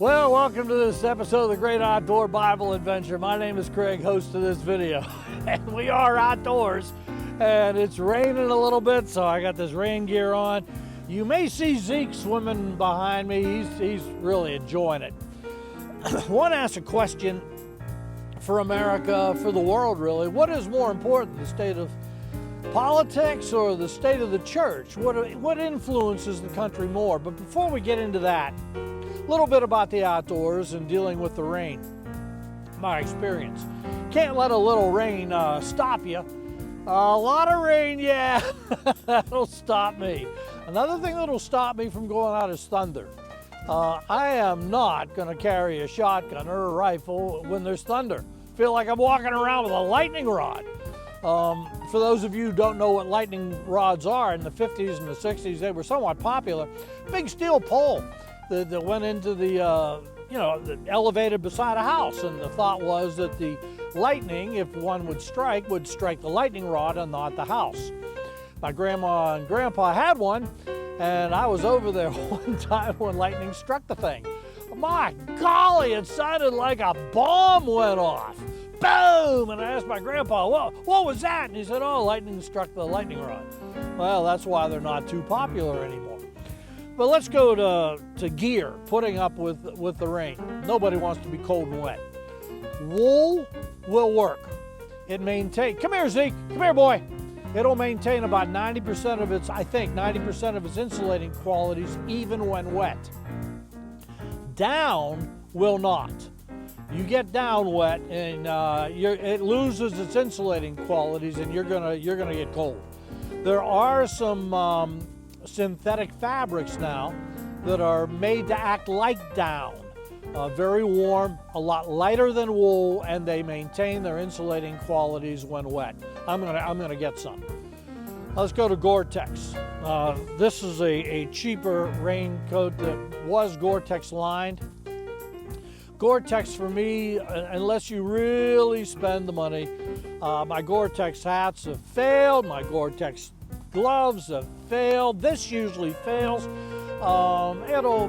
Well, welcome to this episode of the Great Outdoor Bible Adventure. My name is Craig, host of this video, and we are outdoors, and it's raining a little bit, so I got this rain gear on. You may see Zeke swimming behind me. He's really enjoying it. I want to ask a question for America, for the world really. What is more important, the state of politics or the state of the church? What influences the country more? But before we get into that, a little bit about the outdoors and dealing with the rain. My experience. Can't let a little rain stop you. A lot of rain, yeah, that'll stop me. Another thing that'll stop me from going out is thunder. I am not going to carry a shotgun or a rifle when there's thunder. Feel like I'm walking around with a lightning rod. For those of you who don't know what lightning rods are, in the 50s and the 60s, they were somewhat popular. Big steel pole that went into the elevated beside a house, and the thought was that the lightning, if one would strike the lightning rod and not the house. My grandma and grandpa had one, and I was over there one time when lightning struck the thing. My golly, it sounded like a bomb went off. Boom! And I asked my grandpa, what was that? And he said, oh, lightning struck the lightning rod. Well, that's why they're not too popular anymore. But let's go to gear, putting up with the rain. Nobody wants to be cold and wet. Wool will work. It maintains, come here Zeke, come here boy. It'll maintain about 90% of its insulating qualities even when wet. Down will not. You get down wet and it loses its insulating qualities and you're gonna get cold. There are some synthetic fabrics now that are made to act like down. Very warm, a lot lighter than wool, and they maintain their insulating qualities when wet. I'm gonna get some. Let's go to Gore-Tex. This is a cheaper raincoat that was Gore-Tex lined. Gore-Tex for me, unless you really spend the money, my Gore-Tex hats have failed, my Gore-Tex gloves have failed. This usually fails. It'll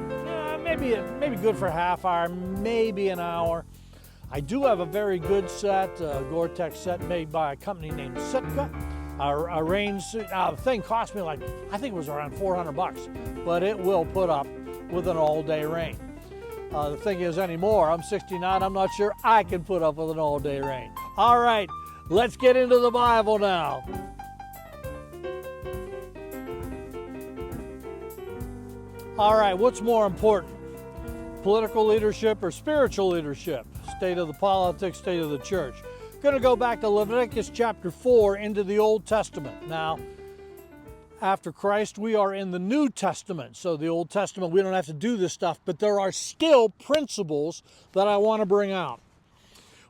maybe good for a half hour, maybe an hour. I do have a very good set, a Gore-Tex set made by a company named Sitka. A rain suit. Now the thing cost me I think it was around $400, but it will put up with an all-day rain. The thing is anymore, I'm 69, I'm not sure I can put up with an all-day rain. All right, let's get into the Bible now. All right, what's more important? Political leadership or spiritual leadership? State of the politics, state of the church. Going to go back to Leviticus chapter 4 into the Old Testament. Now, after Christ, we are in the New Testament. So the Old Testament, we don't have to do this stuff, but there are still principles that I want to bring out.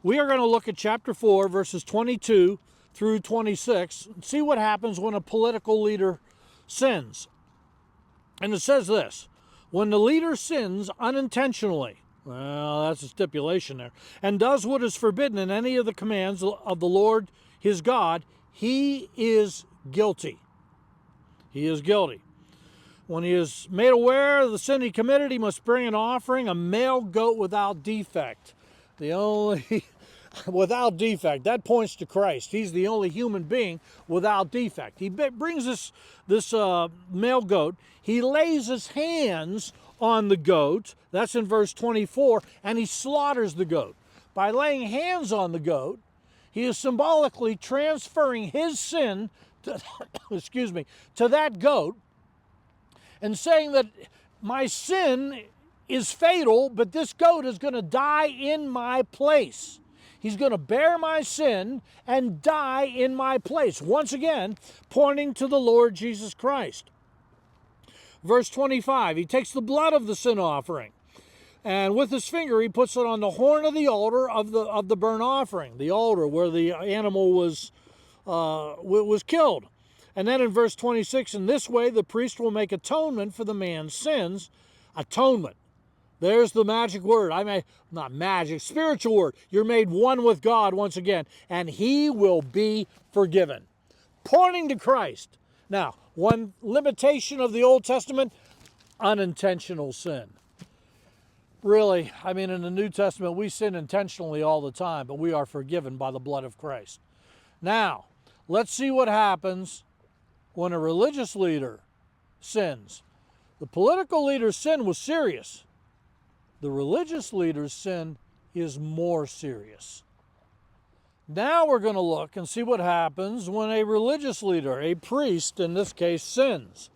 We are going to look at chapter 4, verses 22 through 26, and see what happens when a political leader sins. And it says this: when the leader sins unintentionally, well, that's a stipulation there, and does what is forbidden in any of the commands of the Lord his God, he is guilty. He is guilty. When he is made aware of the sin he committed, he must bring an offering, a male goat without defect. Without defect. That points to Christ. He's the only human being without defect. He brings this male goat. He lays his hands on the goat. That's in verse 24. And he slaughters the goat. By laying hands on the goat, he is symbolically transferring his sin to, to that goat and saying that my sin is fatal, but this goat is going to die in my place. He's going to bear my sin and die in my place. Once again, pointing to the Lord Jesus Christ. Verse 25, he takes the blood of the sin offering, and with his finger he puts it on the horn of the altar of the burnt offering, the altar where the animal was killed. And then in verse 26, in this way the priest will make atonement for the man's sins. Atonement. There's the magic word. Not magic, spiritual word. You're made one with God once again, and he will be forgiven. Pointing to Christ. Now, one limitation of the Old Testament, unintentional sin. Really, I mean, in the New Testament, we sin intentionally all the time, but we are forgiven by the blood of Christ. Now, let's see what happens when a religious leader sins. The political leader's sin was serious. The religious leader's sin is more serious. Now we're going to look and see what happens when a religious leader, a priest in this case, sins.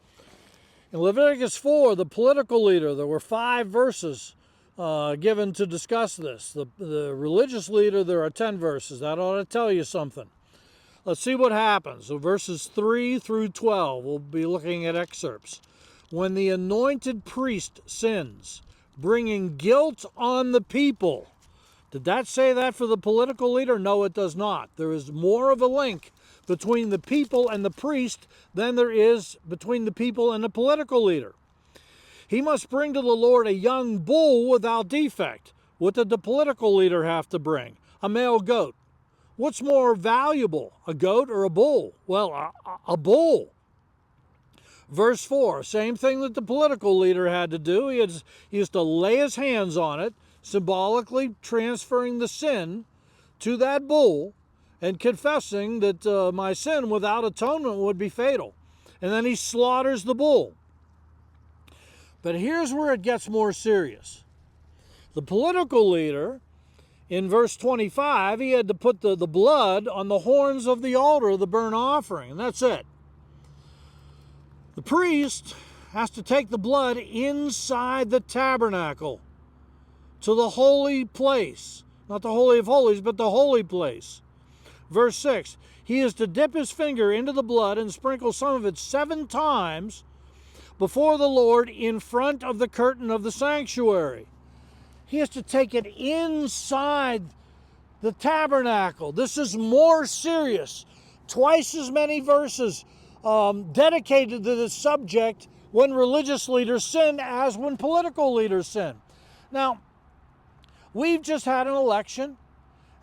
In Leviticus 4, the political leader, there were 5 verses given to discuss this. The religious leader, there are 10 verses. That ought to tell you something. Let's see what happens. So verses 3 through 12, we'll be looking at excerpts. When the anointed priest sins, bringing guilt on the people. Did that say that for the political leader? No, it does not. There is more of a link between the people and the priest than there is between the people and the political leader. He must bring to the Lord a young bull without defect. What did the political leader have to bring? A male goat. What's more valuable, a goat or a bull? Well, a bull. Verse 4, same thing that the political leader had to do. He used to lay his hands on it, symbolically transferring the sin to that bull and confessing that my sin without atonement would be fatal. And then he slaughters the bull. But here's where it gets more serious. The political leader, in verse 25, he had to put the blood on the horns of the altar of the burnt offering, and that's it. The priest has to take the blood inside the tabernacle to the holy place. Not the Holy of Holies, but the holy place. Verse 6, he is to dip his finger into the blood and sprinkle some of it 7 times before the Lord in front of the curtain of the sanctuary. He has to take it inside the tabernacle. This is more serious. Twice as many verses dedicated to this subject when religious leaders sin as when political leaders sin. Now, we've just had an election,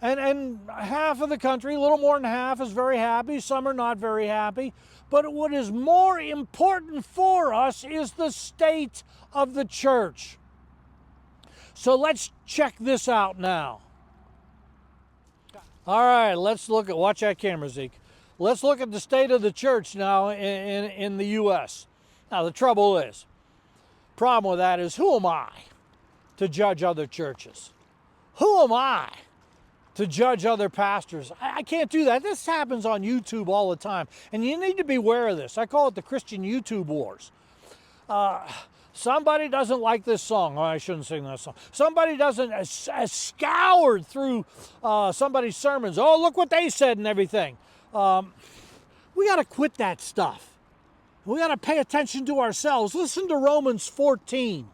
and half of the country, a little more than half, is very happy. Some are not very happy. But what is more important for us is the state of the church. So let's check this out now. All right, let's look at, watch that camera, Zeke. Let's look at the state of the church now in the U.S. Now, the problem with that is, who am I to judge other churches? Who am I to judge other pastors? I can't do that. This happens on YouTube all the time, and you need to be aware of this. I call it the Christian YouTube wars. Somebody doesn't like this song. Oh, I shouldn't sing that song. Somebody doesn't scoured through somebody's sermons. Oh, look what they said and everything. We got to quit that stuff. We got to pay attention to ourselves. Listen to Romans 14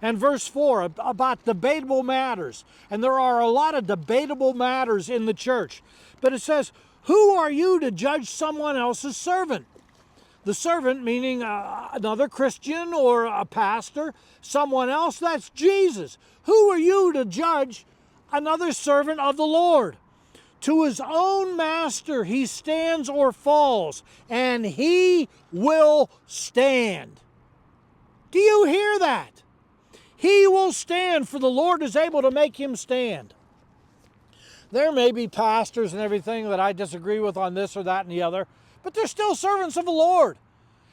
and verse 4 about debatable matters. And there are a lot of debatable matters in the church. But it says, who are you to judge someone else's servant? The servant meaning another Christian or a pastor, someone else, that's Jesus. Who are you to judge another servant of the Lord? To his own master he stands or falls, and he will stand. Do you hear that? He will stand, for the Lord is able to make him stand. There may be pastors and everything that I disagree with on this or that and the other, but they're still servants of the Lord.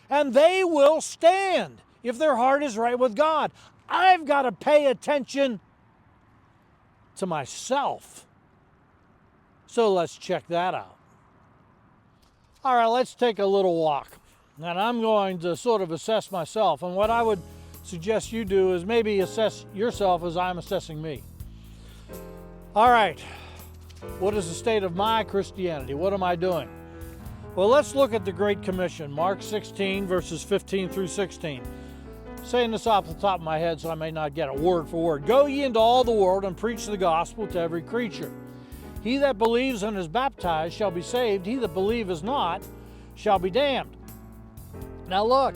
And they will stand if their heart is right with God. I've got to pay attention to myself. So let's check that out. All right, let's take a little walk. And I'm going to sort of assess myself. And what I would suggest you do is maybe assess yourself as I'm assessing me. All right, what is the state of my Christianity? What am I doing? Well, let's look at the Great Commission, Mark 16, verses 15 through 16. Saying this off the top of my head so I may not get it word for word. Go ye into all the world and preach the gospel to every creature. He that believes and is baptized shall be saved. He that believeth not shall be damned. Now look,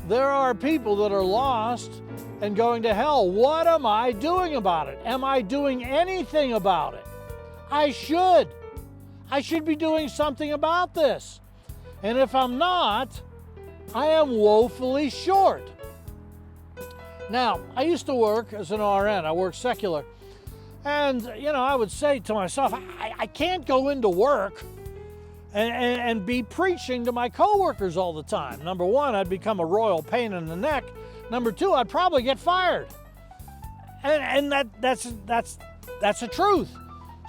there are people that are lost and going to hell. What am I doing about it? Am I doing anything about it? I should. I should be doing something about this. And if I'm not, I am woefully short. Now, I used to work as an RN. I worked secular. And, I would say to myself, I can't go into work and be preaching to my coworkers all the time. Number one, I'd become a royal pain in the neck. Number two, I'd probably get fired. And that's the truth.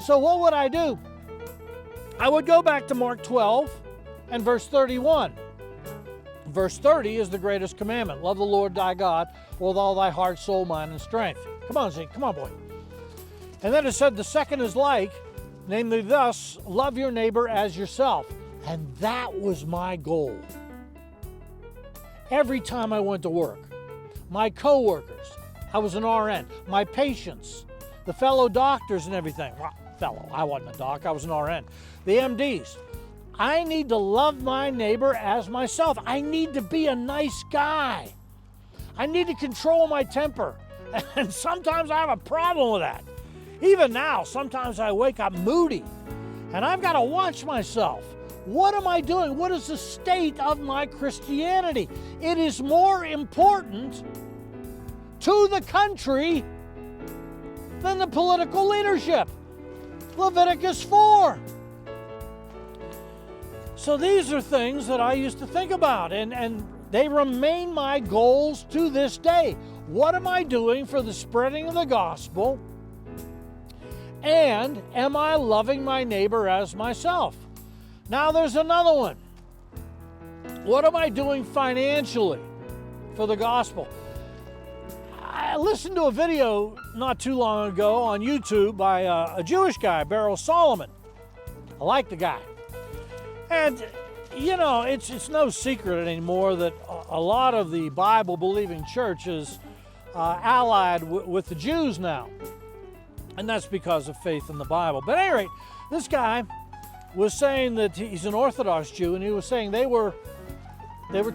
So what would I do? I would go back to Mark 12 and verse 31. Verse 30 is the greatest commandment. Love the Lord thy God with all thy heart, soul, mind, and strength. Come on, Zeke. Come on, boy. And then it said the second is like, namely thus, love your neighbor as yourself. And that was my goal. Every time I went to work, my coworkers, I was an RN, my patients, the fellow doctors and everything. Well, I wasn't a doc, I was an RN. The MDs. I need to love my neighbor as myself. I need to be a nice guy. I need to control my temper. And sometimes I have a problem with that. Even now, sometimes I wake up moody. And I've got to watch myself. What am I doing? What is the state of my Christianity? It is more important to the country than the political leadership. Leviticus 4. So these are things that I used to think about, and they remain my goals to this day. What am I doing for the spreading of the gospel? And am I loving my neighbor as myself? Now there's another one. What am I doing financially for the gospel? I listened to a video not too long ago on YouTube by a Jewish guy, Beryl Solomon. I like the guy. And, it's no secret anymore that a lot of the Bible-believing church is allied with the Jews now. And that's because of faith in the Bible. But at any rate, this guy was saying that he's an Orthodox Jew, and he was saying they were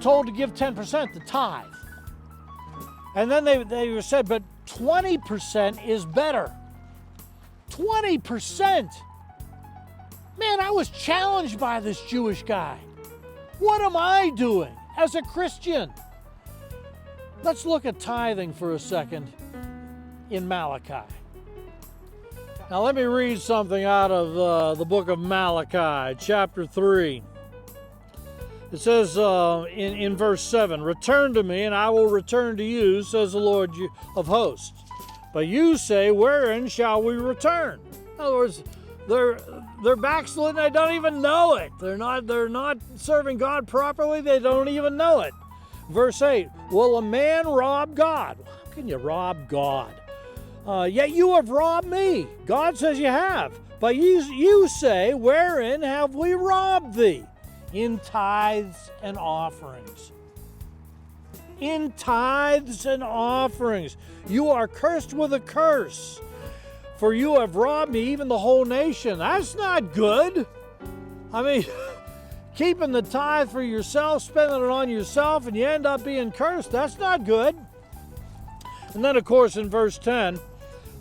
told to give 10%, the tithe. And then they said, but 20% is better. 20%! Man, I was challenged by this Jewish guy. What am I doing as a Christian? Let's look at tithing for a second in Malachi. Now let me read something out of the book of Malachi, chapter 3. It says in verse 7, return to me and I will return to you, says the Lord of hosts. But you say, wherein shall we return? In other words, they're backslidden, they don't even know it. They're not serving God properly, they don't even know it. Verse 8, will a man rob God? How can you rob God? Yet you have robbed me. God says you have. But you say, wherein have we robbed thee? In tithes and offerings. In tithes and offerings. You are cursed with a curse. For you have robbed me, even the whole nation. That's not good. I mean, keeping the tithe for yourself, spending it on yourself, and you end up being cursed. That's not good. And then, of course, in verse 10,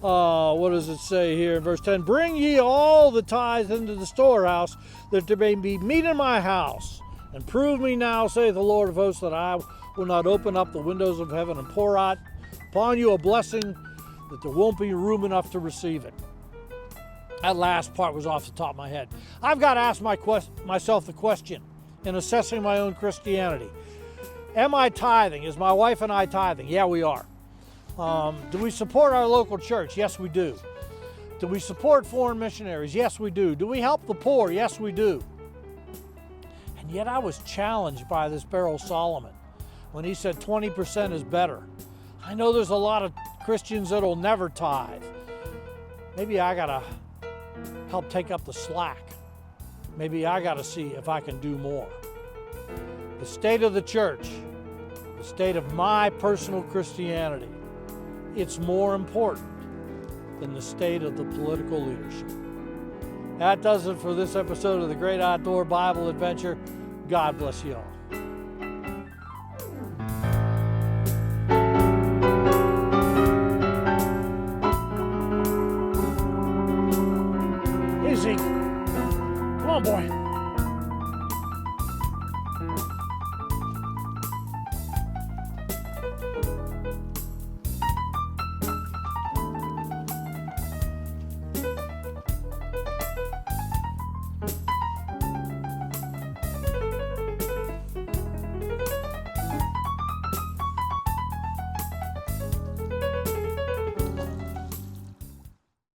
what does it say here in verse 10? Bring ye all the tithes into the storehouse, that there may be meat in my house. And prove me now, saith the Lord of hosts, that I will not open up the windows of heaven and pour out upon you a blessing that there won't be room enough to receive it. That last part was off the top of my head. I've got to ask myself the question in assessing my own Christianity. Am I tithing? Is my wife and I tithing? Yeah, we are. Do we support our local church? Yes, we do. Do we support foreign missionaries? Yes, we do. Do we help the poor? Yes, we do. And yet I was challenged by this Beryl Solomon when he said 20% is better. I know there's a lot of Christians that'll never tithe. Maybe I got to help take up the slack. Maybe I got to see if I can do more. The state of the church, the state of my personal Christianity, it's more important than the state of the political leadership. That does it for this episode of the Great Outdoor Bible Adventure. God bless you all.